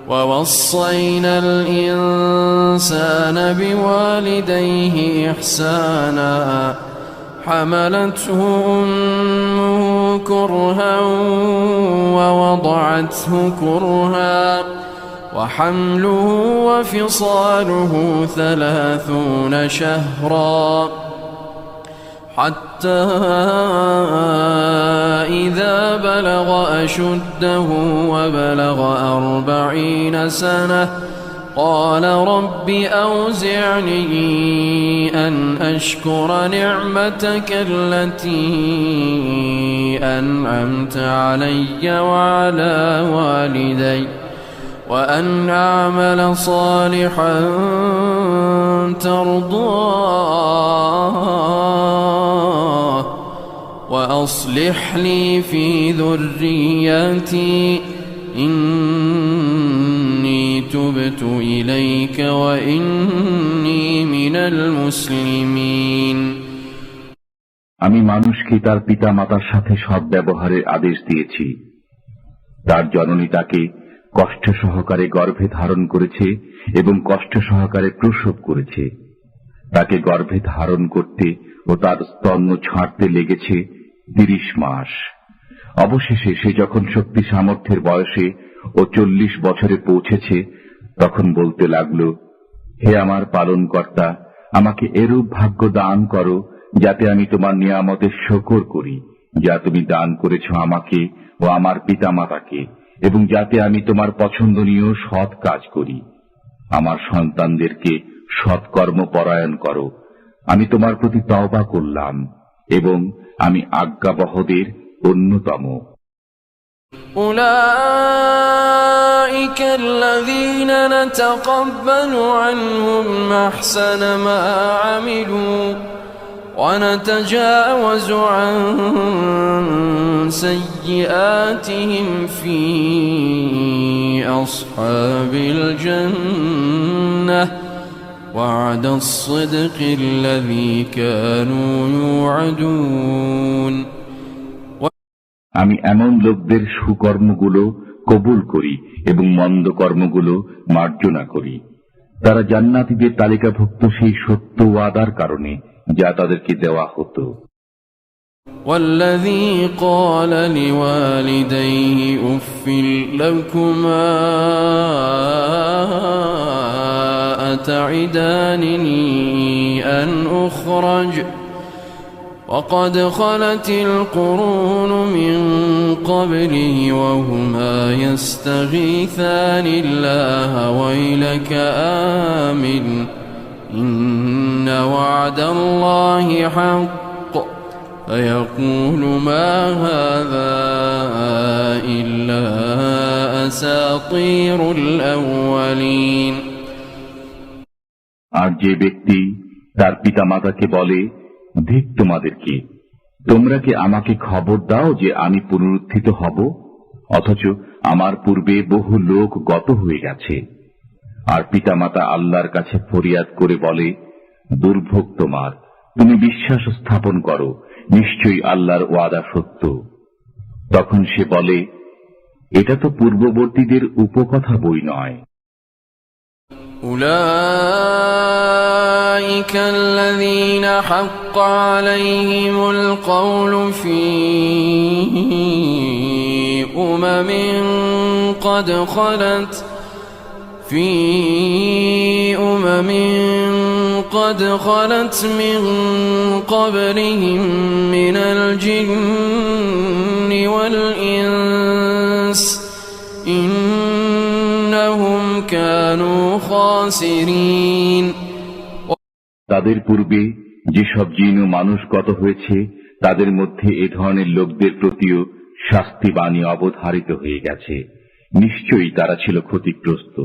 ووصينا الإنسان بوالديه إحسانا حملته أمه كرها ووضعته كرها وحمله وفصاله 30 شهرا حتى إذا بلغ أشده وبلغ 40 سنة قال رب أوزعني أن أشكر نعمتك التي أنعمت علي وعلى والدي وأن أعمل صالحا ترضاه وأصلح لي في ذريتي إني تبت إليك وإني من المسلمين। আমি মানুষকে তার পিতা মাতার সাথে সদ্ব্যবহারের আদেশ দিয়েছি। তার জননী তাকে কষ্ট সহকারে গর্ভে ধারণ করেছে এবং কষ্ট সহকারে প্রসব করেছে। তাকে গর্ভে ধারণ করতে ও তার স্তন্য ছাড়তে লেগেছে 30 মাস। অবশেষে সে যখন শক্তি সামর্থ্যের বয়সে ও 40 বছরে পৌঁছেছে তখন বলতে লাগল, হে আমার পালনকর্তা, আমাকে এরূপ ভাগ্য দান করো যাতে আমি তোমার নিয়ামতের শুকর করি যা তুমি দান করেছ আমাকে ও আমার পিতামাতাকে, এবং যাতে আমি তোমার পছন্দনীয় সৎ কাজ করি। আমার সন্তানদেরকে সৎকর্ম পরায়ণ করো। আমি তোমার প্রতি তওবা করলাম এবং আমি আজ্ঞাবহদের অন্যতম। أولئك الذين نتقبل عنهم أحسن ما عملوا ونتجاوز عن سيئاتهم في أصحاب الجنة وعد الصدق الذي كانوا يوعدون। আমি এমন লোকদের সুকর্মগুলো কবুল করি এবং মন্দ কর্মগুলো মার্জনা করি। তারা জান্নাতীদের তালিকাভুক্ত সেই সত্য ওয়াদার কারণে যা তাদেরকে দেওয়া হতো। والذي قال لوالديه أف لكما أتعدانني أن أخرج وقد خلت القرون من قبلي وهما يستغيثان الله ويلك آمن إن وعد الله حق فيقول ما هذا إلا أساطير الأولين। আর যে ব্যক্তি তার পিতামাতাকে বলে, ধিক তোমাদেরকে, তোমরা কি আমাকে খবর দাও যে আমি পুনরুত্থিত হব, অথচ আমার পূর্বে বহু লোক গত হয়ে গেছে। আর পিতামাতা আল্লাহর কাছে ফরিয়াদ করে বলে, দুর্ভোগ তোমার, তুমি বিশ্বাস স্থাপন করো, নিশ্চয়ই আল্লাহর ওয়াদা সত্য। তখন সে বলে, এটা তো পূর্ববর্তীদের উপকথা বই নয়। أولئك الذين حق عليهم القول في أمم قد خلت من قبلهم من الجن والإنس إنهم كانوا خاسرين। তাদের পূর্বে যেসব জিন ও মানুষ গত হয়েছে তাদের মধ্যে এ ধরনের লোকদের প্রতিও শাস্তিবাণী অবধারিত হয়ে গেছে, নিশ্চয়ই তারা ছিল ক্ষতিগ্রস্ত।